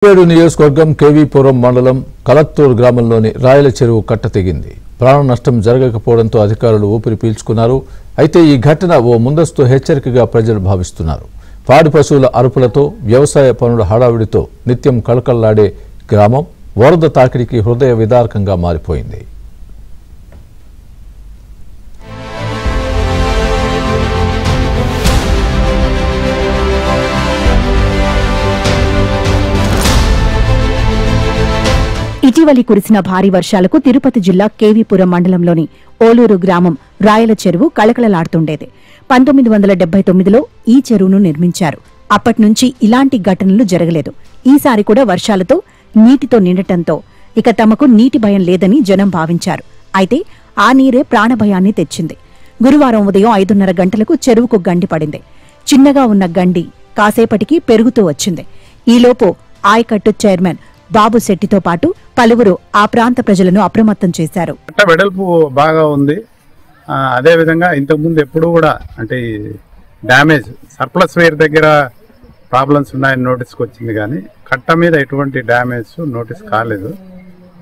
పేడు నియోజకవర్గం కేవీపురం మండలం కలత్తూరు గ్రామంలోని రాయల చెరువు కట్ట తెగింది. ప్రాణ నష్టం జరగకపోవడంతో అధికారులు ఊపిరి పీల్చుకున్నారు. అయితే ఈ ఘటన ఓ ముందస్తు హెచ్చరికగా ప్రజలు భావిస్తున్నారు. పాడి పశువుల అరుపులతో వ్యవసాయ పనుల హడావిడితో నిత్యం కళకళలాడే గ్రామం వరద తాకిడికి హృదయ విదారకంగా మారిపోయింది. ఇటీవలి కురిసిన భారీ వర్షాలకు తిరుపతి జిల్లా కేవీపురం మండలంలోని ఓలూరు గ్రామం రాయల చెరువు కళకళలాడుతుండేది. 1979లో ఈ చెరువును నిర్మించారు. అప్పట్నుంచి ఇలాంటి ఘటనలు జరగలేదు. ఈసారి కూడా వర్షాలతో నీటితో నిండటంతో ఇక తమకు నీటి భయం లేదని జనం భావించారు. అయితే ఆ నీరే ప్రాణభయాన్ని తెచ్చింది. గురువారం ఉదయం 5:30 గంటలకు చెరువుకు గండి పడింది. చిన్నగా ఉన్న గండి కాసేపటికి పెరుగుతూ వచ్చింది. ఈలోపు ఆయకట్టు చైర్మన్ బాబు శెట్టితో పాటు పలువురు ఆ ప్రాంత ప్రజలను అప్రమత్తం చేశారు. వెడల్పు బాగా ఉంది. అదే విధంగా ఇంతకుముందు ఎప్పుడు కూడా అంటే డ్యామేజ్ సర్ప్లస్ వేర్ దగ్గర ప్రాబ్లమ్స్ ఉన్నాయని నోటీస్కి వచ్చింది, కానీ కట్ట మీద ఎటువంటి డ్యామేజ్ నోటీస్ కాలేదు.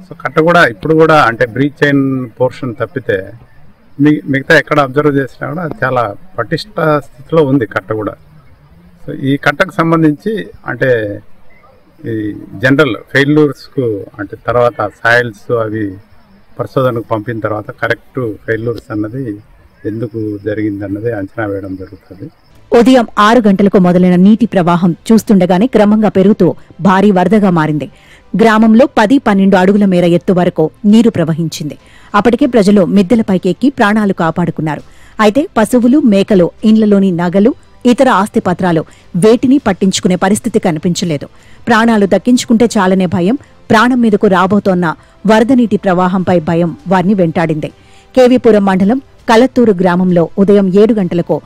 సో కట్ట కూడా ఇప్పుడు కూడా అంటే బ్రీచ్ అయిన పోర్షన్ తప్పితే మిగతా ఎక్కడ అబ్జర్వ్ చేసినా కూడా చాలా పటిష్ట స్థితిలో ఉంది కట్ట కూడా. సో ఈ కట్టకు సంబంధించి అంటే ఈ జనరల్ ఫెయిల్యూర్స్కు అంటే తర్వాత సాయిల్స్ అవి పరిశోధనకు పంపిన తర్వాత కరెక్ట్ ఫెయిల్యూర్స్ అన్నది ఎందుకు జరిగింది అన్నది అంచనా వేయడం జరుగుతుంది. ఉదయం 6 గంటలకు మొదలైన నీటి ప్రవాహం చూస్తుండగానే క్రమంగా పెరుగుతూ భారీ వరదగా మారింది. గ్రామంలో 10-12 అడుగుల మేర ఎత్తు వరకు నీరు ప్రవహించింది. అప్పటికే ప్రజలు మిద్దెలపైకి ఎక్కి ప్రాణాలు కాపాడుకున్నారు. అయితే పశువులు, మేకలు, ఇండ్లలోని నగలు, ఇతర ఆస్తి పత్రాలు వేటిని పట్టించుకునే పరిస్థితి కనిపించలేదు. ప్రాణాలు దక్కించుకుంటే చాలనే భయం, ప్రాణం మీదకు రాబోతోన్న వరద నీటి ప్రవాహంపై భయం వారిని వెంటాడింది. కేవీపురం మండలం కలత్తూరు గ్రామంలో ఉదయం 7 గంటలకు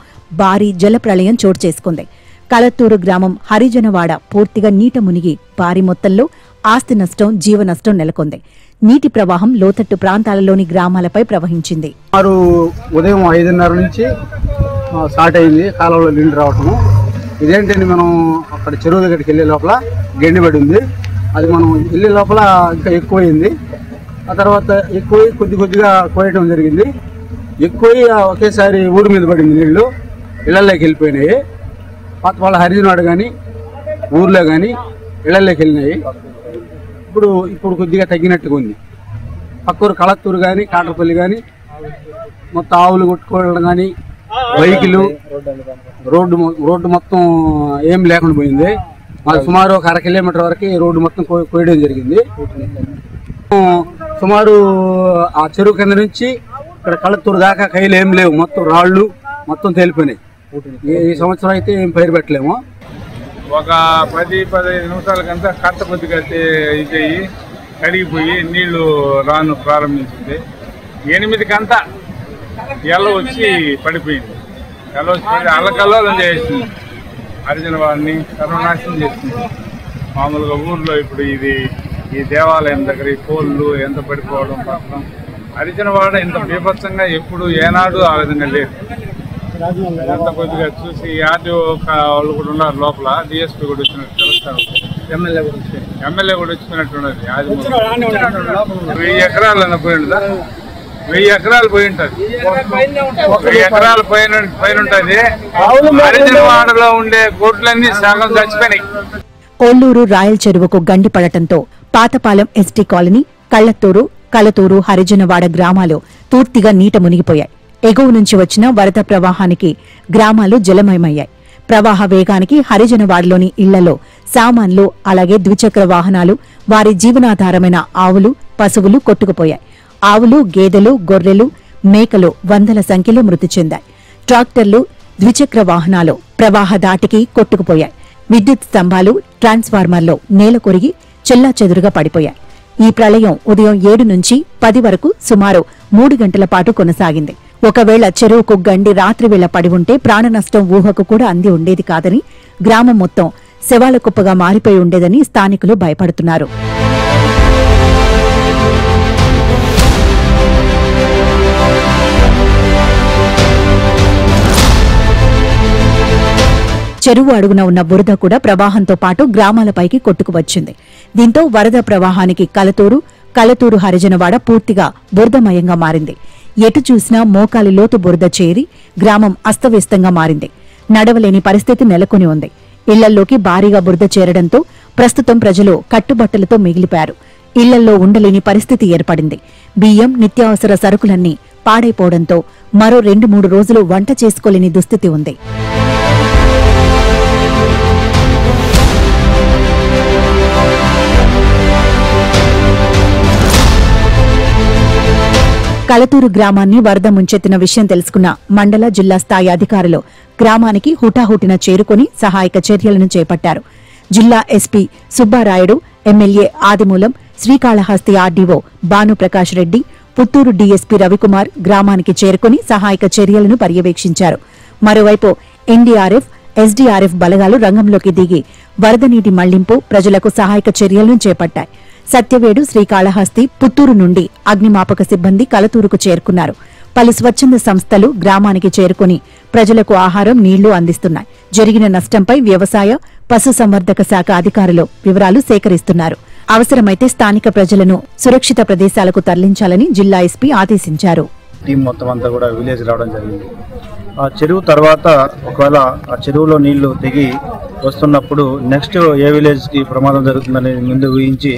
భారీ జలప్రళయం చోటు చేసుకుంది. కలత్తూరు గ్రామం హరిజనవాడ పూర్తిగా నీట మునిగి భారీ మొత్తంలో ఆస్తి నష్టం, జీవ నష్టం నెలకొంది. నీటి ప్రవాహం లోతట్టు ప్రాంతాలలోని గ్రామాలపై ప్రవహించింది. ఉదయం 5:30 నుంచి స్టార్ట్ అయింది కాలంలో నీళ్లు రావటము. ఇదేంటంటే మనం అక్కడ చెరువు దగ్గరికి వెళ్ళే లోపల గండి పడి ఉంది. అది మనం వెళ్ళే లోపల ఇంకా ఎక్కువైంది. ఆ తర్వాత ఎక్కువై కొద్దిగా కోయటం జరిగింది. ఎక్కువై ఒకేసారి ఊరి మీద పడింది, నీళ్లు ఇళ్లలోకి వెళ్ళిపోయినాయి. పాత వాళ్ళ హరిజనవాడ కానీ ఊర్లో కానీ ఇళ్లలోకి వెళ్ళినాయి. ఇప్పుడు కొద్దిగా తగ్గినట్టుగా ఉంది. పక్కూరు కలత్తూరు కానీ కాటరపల్లి కానీ మొత్తం ఆవులు కొట్టుకోవడం కానీ బైకులు రోడ్డు మొత్తం ఏం లేకుండా పోయింది. మాకు సుమారు 1/2 కిలోమీటర్ వరకు రోడ్డు మొత్తం కోయడం జరిగింది. సుమారు ఆ చెరువు కింద నుంచి ఇక్కడ కళత్తూరు దాకా కైలు ఏం లేవు, మొత్తం రాళ్ళు మొత్తం తేలిపోయినాయి. ఈ సంవత్సరం అయితే ఏం పైరు పెట్టలేము. ఒక 10-15 నిమిషాలకంతా కట్ట కొద్దిగా ఇదయ్యి కడిగిపోయి నీళ్లు రాను ప్రారంభించింది. 8కంతా ఎల్ల వచ్చి పడిపోయింది. ఎల్ల వచ్చి పడి అల్లకల్లోలం చేసింది. హరిజనవాడిని సర్వనాశనం చేసింది. మామూలుగా ఊర్లో ఇప్పుడు ఈ దేవాలయం దగ్గర ఈ పోళ్ళు ఎంత పడిపోవడం పక్కన హరిజనవాడ ఇంత బీభత్సంగా ఎప్పుడు ఏనాడు ఆ విధంగా లేదు. ఎంత కొద్దిగా చూసి ఆర్టీఓ వాళ్ళు కూడా ఉన్నారు లోపల, డిఎస్పీ కూడా వచ్చినట్టు తెలుస్తారు, ఎమ్మెల్యే కూడా వచ్చినట్టున్నది. అది 1000 ఎకరాలన్నా పోయిందా? 1000 ఎకరాలు పోయి ఉంటుంది. 1000 ఎకరాలు పైన ఉంటుంది. హరిజనవాడలో ఉండే గొడ్లన్నీ సగం చచ్చిపోయినాయి. ఓల్లూరు రాయల చెరువుకు గండి పడటంతో పాతపాలెం ఎస్టీ కాలనీ, కలతూరు, హరిజనవాడ గ్రామాలు పూర్తిగా నీట మునిగిపోయాయి. ఎగువ నుంచి వచ్చిన వరద ప్రవాహానికి గ్రామాలు జలమయమయ్యాయి. ప్రవాహ వేగానికి హరిజనవాడలోని ఇళ్లలో సామాన్లు, అలాగే ద్విచక్ర వాహనాలు, వారి జీవనాధారమైన ఆవులు, పశువులు కొట్టుకుపోయాయి. ఆవులు, గేదెలు, గొర్రెలు, మేకలు వందల సంఖ్యలో మృతి చెందాయి. ట్రాక్టర్లు, ద్విచక్ర వాహనాలు ప్రవాహ దాటికి కొట్టుకుపోయాయి. విద్యుత్ స్తంభాలు, ట్రాన్స్ఫార్మర్లు నేల కొరిగి చెల్లాచెదురుగా పడిపోయాయి. ఈ ప్రళయం ఉదయం 7 నుంచి 10 వరకు సుమారు 3 గంటల పాటు కొనసాగింది. ఒకవేళ చెరువుకు గండి రాత్రి వేళ పడి ఉంటే ప్రాణ నష్టం ఊహకు కూడా అంది ఉండేది కాదని, గ్రామం మొత్తం శవాల కుప్పగా మారిపోయి ఉండేదని స్థానికులు భయపడుతున్నారు. చెరువు అడుగున ఉన్న బురద కూడా ప్రవాహంతో పాటు గ్రామాలపైకి కొట్టుకువచ్చింది. దీంతో వరద ప్రవాహానికి కలతూరు హరిజనవాడ పూర్తిగా బురదమయంగా మారింది. ఎటు చూసినా మోకాలి లోతు బురద చేరి గ్రామం అస్తవ్యస్తంగా మారింది. నడవలేని పరిస్థితి నెలకొని ఉంది. ఇళ్లల్లోకి భారీగా బురద చేరడంతో ప్రస్తుతం ప్రజలు కట్టుబట్టలతో మిగిలిపారు. ఇళ్లల్లో ఉండలేని పరిస్థితి ఏర్పడింది. బియ్యం, నిత్యావసర సరుకులన్నీ పాడైపోవడంతో మరో 2-3 రోజులు వంట చేసుకోలేని దుస్థితి ఉంది. కలతూరు గ్రామాన్ని వరద ముంచెత్తిన విషయం తెలుసుకున్న మండల, జిల్లా స్థాయి అధికారులు గ్రామానికి హుటాహుటిన చేరుకుని సహాయక చర్యలను చేపట్టారు. జిల్లా ఎస్పీ సుబ్బారాయుడు, ఎమ్మెల్యే ఆదిమూలం, శ్రీకాళహస్తి ఆర్డీఓ భానుప్రకాష్ రెడ్డి, పుత్తూరు డీఎస్పీ రవికుమార్ గ్రామానికి చేరుకుని సహాయక చర్యలను పర్యవేక్షించారు. మరోవైపు ఎన్డీఆర్ఎఫ్, ఎస్డీఆర్ఎఫ్ బలగాలు రంగంలోకి దిగి వరద నీటి మళ్లింపు, ప్రజలకు సహాయక చర్యలను చేపట్టాయి. సత్యవేడు, శ్రీకాళహస్తి, పుత్తూరు నుండి అగ్నిమాపక సిబ్బంది కలతూరుకు చేరుకున్నారు. పలు స్వచ్ఛంద సంస్థలు గ్రామానికి చేరుకుని ప్రజలకు ఆహారం, నీళ్లు అందిస్తున్నాయి. జరిగిన నష్టంపై వ్యవసాయ, పశుసంవర్ధక శాఖ అధికారులు వివరాలు సేకరిస్తున్నారు. అవసరమైతే స్థానిక ప్రజలను సురక్షిత ప్రదేశాలకు తరలించాలని జిల్లా ఎస్పీ ఆదేశించారు. టీం మొత్తం అంతా కూడా విలేజ్ రావడం జరిగింది. ఆ చెరువు తర్వాత ఒకవేళ ఆ చెరువులో నీళ్లు దిగి వస్తున్నప్పుడు నెక్స్ట్ ఏ విలేజ్కి ప్రమాదం జరుగుతుందని ముందు ఊహించి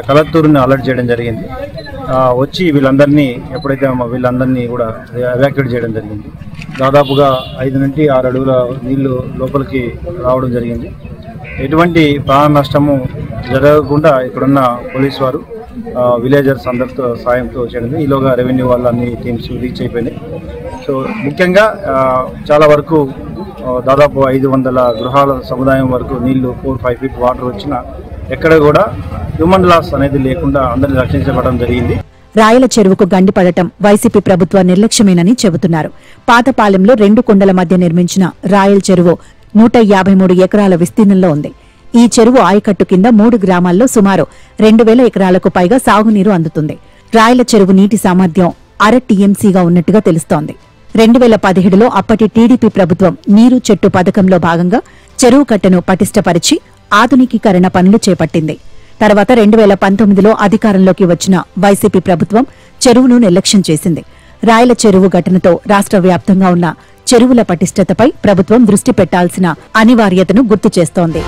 కలత్తూరుని అలర్ట్ చేయడం జరిగింది. వచ్చి వీళ్ళందరినీ వీళ్ళందరినీ కూడా ఎవాక్యుయేట్ చేయడం జరిగింది. దాదాపుగా 5 నుంచి 6 అడుగుల నీళ్లు లోపలికి రావడం జరిగింది. ఎటువంటి ప్రాణ నష్టము జరగకుండా ఇక్కడున్న పోలీసు వారు, విలేజర్స్ అందరితో సాయంతో చేయడం. ఈలోగా రెవెన్యూ వాళ్ళ అన్ని టీమ్స్ రీచ్ అయిపోయినాయి. సో ముఖ్యంగా చాలా వరకు దాదాపు 500 గృహాల సముదాయం వరకు నీళ్లు 4-5 ఫీట్ వాటర్ వచ్చినా ఎక్కడ కూడా హ్యూమన్ లాస్ అనేది లేకుండా అందరినీ రక్షించబడడం జరిగింది. రాయల చెరువుకు గండిపడటం వైసీపీ ప్రభుత్వ నిర్లక్ష్యమేనని చెబుతున్నారు. పాతపాలెంలో 2 కొండల మధ్య నిర్మించిన రాయల చెరువు 153 ఎకరాల విస్తీర్ణంలో ఉంది. ఈ చెరువు ఆయకట్టు కింద 3 గ్రామాల్లో సుమారు 2000 ఎకరాలకు పైగా సాగునీరు అందుతుంది. రాయల చెరువు నీటి సామర్థ్యం 1/2 టీఎంసీగా ఉన్నట్టుగా తెలుస్తోంది. 2017లో అప్పటి టీడీపీ ప్రభుత్వం నీరు చెట్టు పథకంలో భాగంగా చెరువు కట్టను పటిష్టపరిచి ఆధునికీకరణ పనులు చేపట్టింది. తర్వాత 2019లో అధికారంలోకి వచ్చిన వైసీపీ ప్రభుత్వం చెరువును నిర్లక్ష్యం చేసింది. రాయల చెరువు ఘటనతో రాష్ట్ర వ్యాప్తంగా ఉన్న చెరువుల పటిష్టతపై ప్రభుత్వం దృష్టి పెట్టాల్సిన అనివార్యతను గుర్తు చేస్తోంది.